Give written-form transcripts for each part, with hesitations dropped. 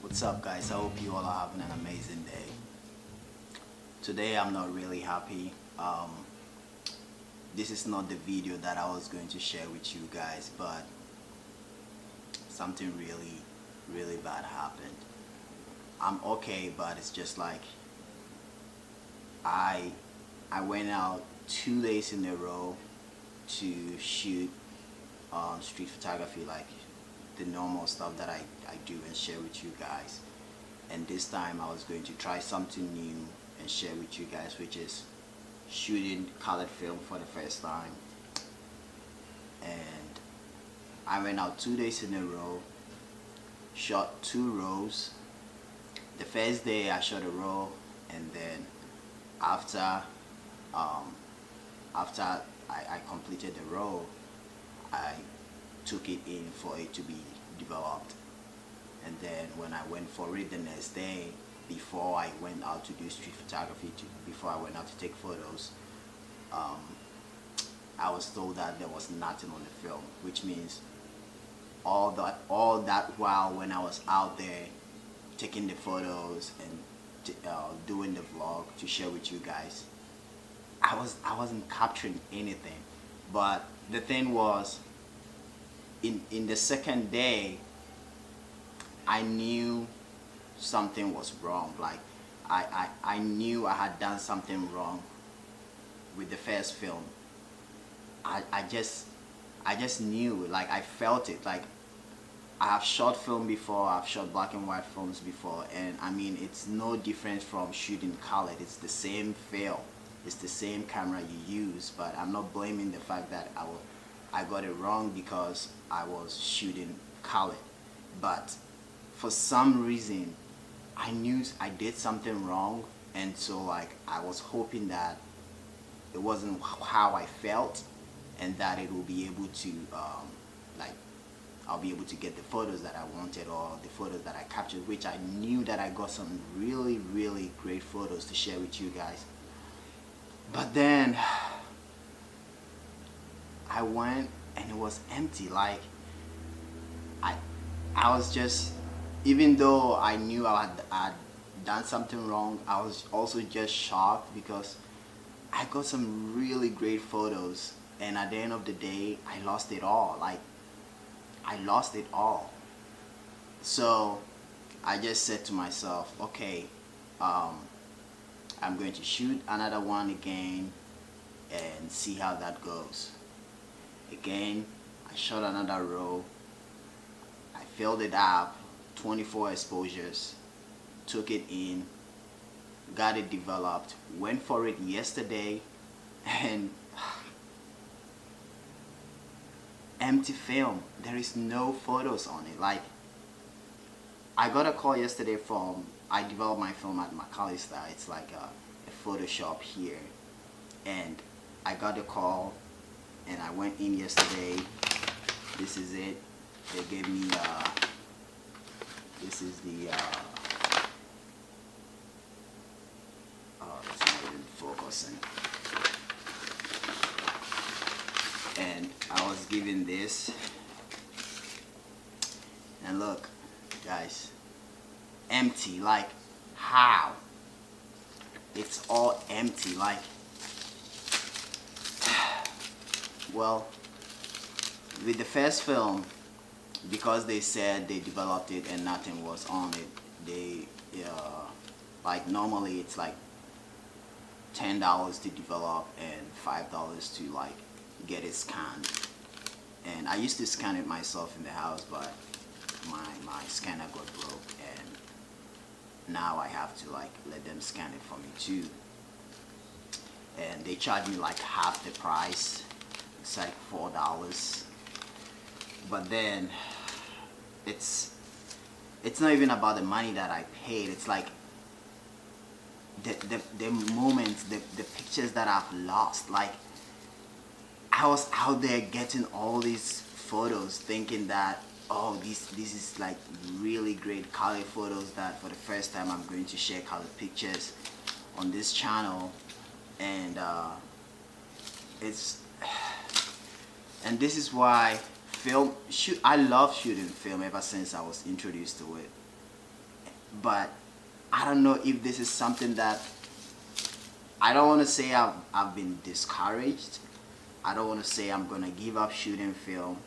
What's up, guys? I hope you all are having an amazing day. Today I'm not really happy. This is not the video that I was going to share with you guys, but something really bad happened. I'm okay, but it's just like I went out 2 days in a row to shoot street photography, like the normal stuff that I do and share with you guys. And this time I was going to try something new and share with you guys, which is shooting colored film for the first time. And I went out 2 days in a row, shot 2 rows. The first day I shot a row, and then after I completed the row, I took it in for it to be developed. And then when I went for it the next day, before I went out to do street photography, before I went out to take photos, I was told that there was nothing on the film, which means all that while when I was out there taking the photos and doing the vlog to share with you guys, I wasn't capturing anything. But the thing was, in the second day, I knew something was wrong. Like I knew I had done something wrong with the first film. I just knew, like I felt it. Like I have shot film before, I've shot black and white films before, and I mean it's no different from shooting colored. It's the same film, it's the same camera you use. But I'm not blaming the fact that I got it wrong because I was shooting colored. But for some reason I knew I did something wrong, and so like I was hoping that it wasn't how I felt, and that it will be able to like I'll be able to get the photos that I wanted, or the photos that I captured, which I knew that I got some really great photos to share with you guys. But then I went and it was empty. Like I was just, even though I knew I had done something wrong, I was also just shocked because I got some really great photos, and at the end of the day I lost it all. Like I lost it all. So I just said to myself, okay, I'm going to shoot another one again and see how that goes. Again, I shot another row, I filled it up, 24 exposures, took it in, got it developed, went for it yesterday, and empty film. There is no photos on it. Like I got a call yesterday from, I developed my film at McAllister. It's like a photo shop here, and I got a call and I went in yesterday. This is it. They gave me this is the oh, it's not even focusing. And I was given this, and look guys, empty. Like, how? It's all empty. Like, well, with the first film, because they said they developed it and nothing was on it, they like, normally it's like $10 to develop and $5 to like get it scanned. And I used to scan it myself in the house, but my scanner got broke, and now I have to like let them scan it for me too. And they charge me like half the price. It's like $4. But then it's not even about the money that I paid. It's like the moments, the pictures that I've lost. Like, I was out there getting all these photos thinking that, oh, this is like really great color photos, that for the first time I'm going to share color pictures on this channel. And and this is why I love shooting film ever since I was introduced to it. But I don't know if this is something that, I don't want to say I've been discouraged. I don't want to say I'm gonna give up shooting film,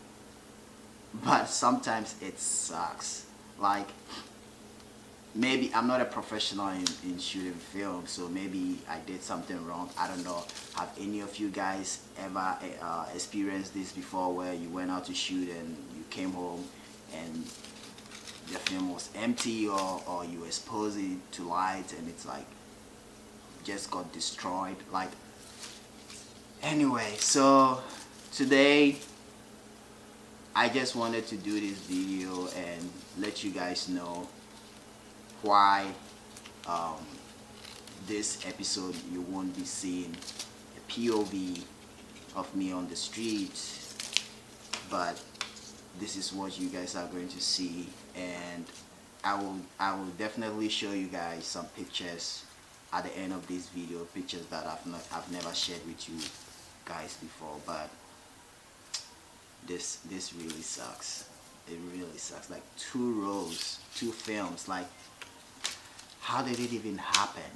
but sometimes it sucks. Like, maybe I'm not a professional in shooting film, so maybe I did something wrong. I don't know. Have any of you guys ever experienced this before, where you went out to shoot and you came home and the film was empty, or you exposed it to light and it's like just got destroyed? Like, anyway, so today I just wanted to do this video and let you guys know why this episode you won't be seeing a POV of me on the streets, but this is what you guys are going to see. And I will definitely show you guys some pictures at the end of this video, pictures that I've never shared with you guys before. But this really sucks. It really sucks. Like, 2 rolls, 2 films. Like, how did it even happen?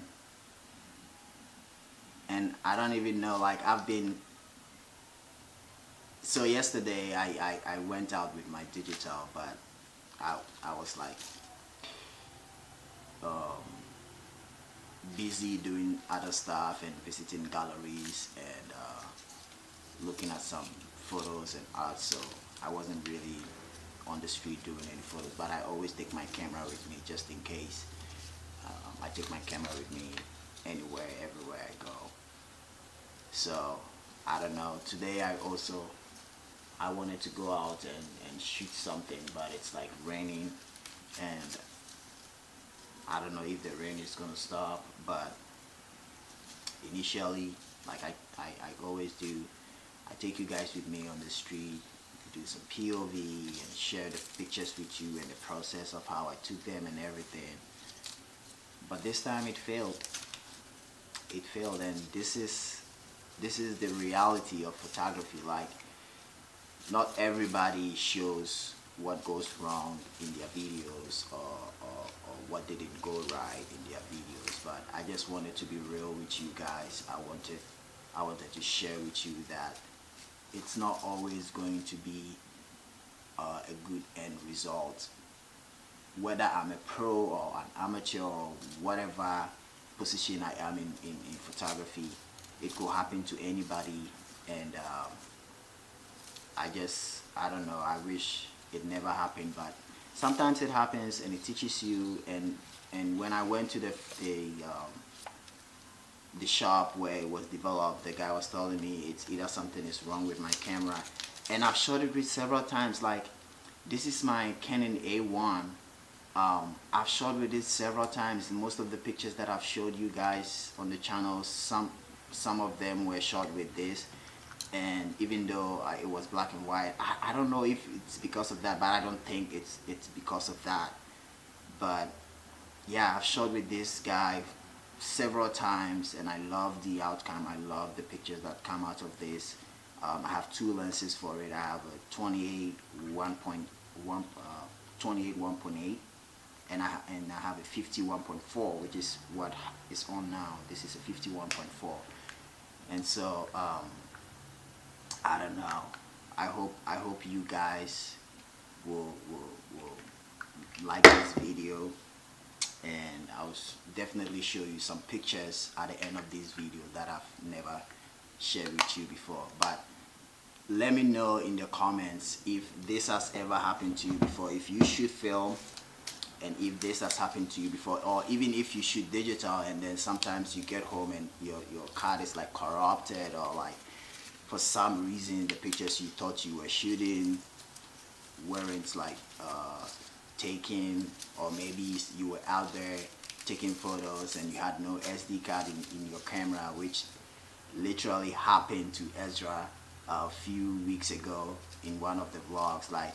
And I don't even know. Like, so yesterday I went out with my digital, but I was like busy doing other stuff and visiting galleries and looking at some photos and art, so I wasn't really on the street doing any photos. But I always take my camera with me just in case. I take my camera with me anywhere, everywhere I go. So I don't know, today I wanted to go out and shoot something, but it's like raining, and I don't know if the rain is gonna stop. But initially, like I always do, I take you guys with me on the street, do some POV and share the pictures with you and the process of how I took them and everything. But this time it failed. It failed, and this is the reality of photography. Like, not everybody shows what goes wrong in their videos, or what didn't go right in their videos. But I just wanted to be real with you guys. I wanted to share with you that it's not always going to be a good end result. Whether I'm a pro or an amateur or whatever position I am in photography, it could happen to anybody. And I don't know, I wish it never happened, but sometimes it happens and it teaches you. And when I went to the shop where it was developed, the guy was telling me it's either something is wrong with my camera, and I've shot it with several times. Like, this is my Canon A1. I've shot with it several times. Most of the pictures that I've showed you guys on the channel, some of them were shot with this, and even though it was black and white, I don't know if it's because of that, but I don't think it's because of that. But yeah, I've shot with this guy several times, and I love the outcome. I love the pictures that come out of this. I have two lenses for it. I have a 28 1.8, and I have a 51.4, which is what is on now. This is a 51.4, and so I don't know. I hope you guys will like this video, and I'll definitely show you some pictures at the end of this video that I've never shared with you before. But let me know in the comments if this has ever happened to you before, if you shoot film and if this has happened to you before, or even if you shoot digital and then sometimes you get home and your card is like corrupted, or like for some reason the pictures you thought you were shooting weren't like taken, or maybe you were out there taking photos and you had no SD card in your camera, which literally happened to Ezra a few weeks ago in one of the vlogs. Like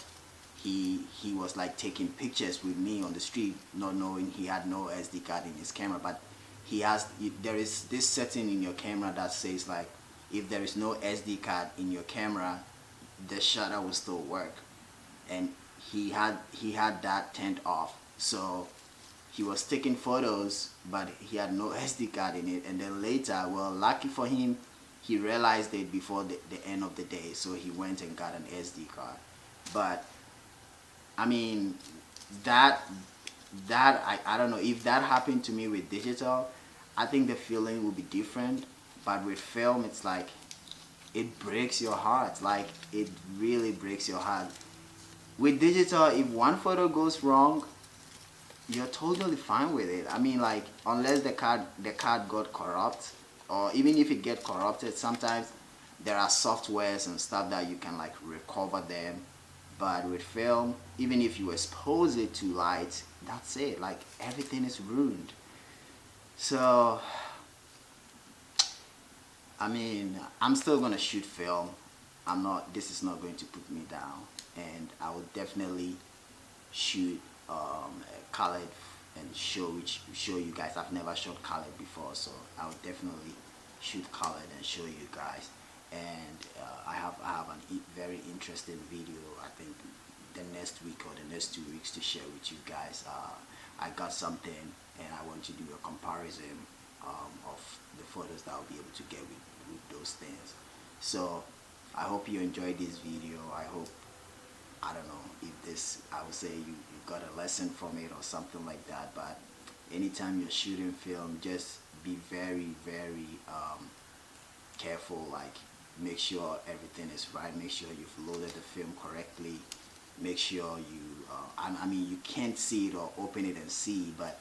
he was like taking pictures with me on the street, not knowing he had no SD card in his camera. But there is this setting in your camera that says like, if there is no SD card in your camera, the shutter will still work, and he had that turned off. So he was taking photos, but he had no SD card in it. And then later, well, lucky for him, he realized it before the end of the day, so he went and got an SD card. But I mean, that I don't know, if that happened to me with digital, I think the feeling will be different. But with film, it's like, it breaks your heart. Like, it really breaks your heart. With digital, if one photo goes wrong, you're totally fine with it. I mean, like, unless the card got corrupt, or even if it get corrupted, sometimes there are softwares and stuff that you can like recover them. But with film, even if you expose it to light, that's it. Like, everything is ruined. So I mean, I'm still gonna shoot film. This is not going to put me down, and I will definitely shoot colored and show you guys. I've never shot colored before, so I'll definitely shoot colored and show you guys. And I have a very interesting video, I think the next week or the next 2 weeks, to share with you guys. I got something, and I want to do a comparison of the photos that I'll be able to get with those things. So I hope you enjoyed this video. I hope, I don't know if this, I would say you got a lesson from it or something like that. But anytime you're shooting film, just be very careful. Like, make sure everything is right, make sure you've loaded the film correctly, make sure you I mean, you can't see it or open it and see, but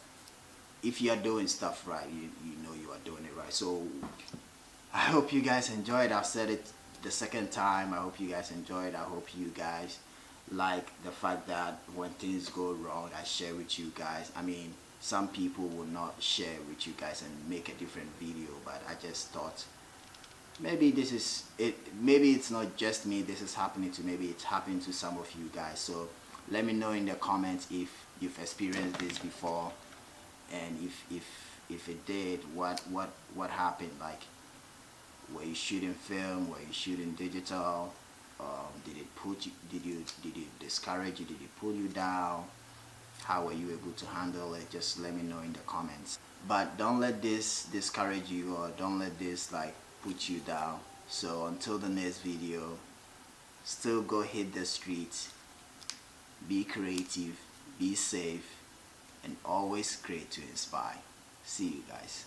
if you are doing stuff right, you know you are doing it right. So I hope you guys enjoyed. I've said it the second time. I hope you guys enjoyed. I hope you guys like the fact that when things go wrong, I share with you guys. I mean, some people will not share with you guys and make a different video, but I just thought maybe this is it. Maybe it's not just me this is happening to. Maybe it's happening to some of you guys. So let me know in the comments if you've experienced this before, and if it did, what happened. Like, were you shooting film, were you shooting digital? Did it discourage you? Did it pull you down? How were you able to handle it? Just let me know in the comments. But don't let this discourage you, or don't let this like put you down. So until the next video, still go hit the streets, be creative, be safe, and always create to inspire. See you guys.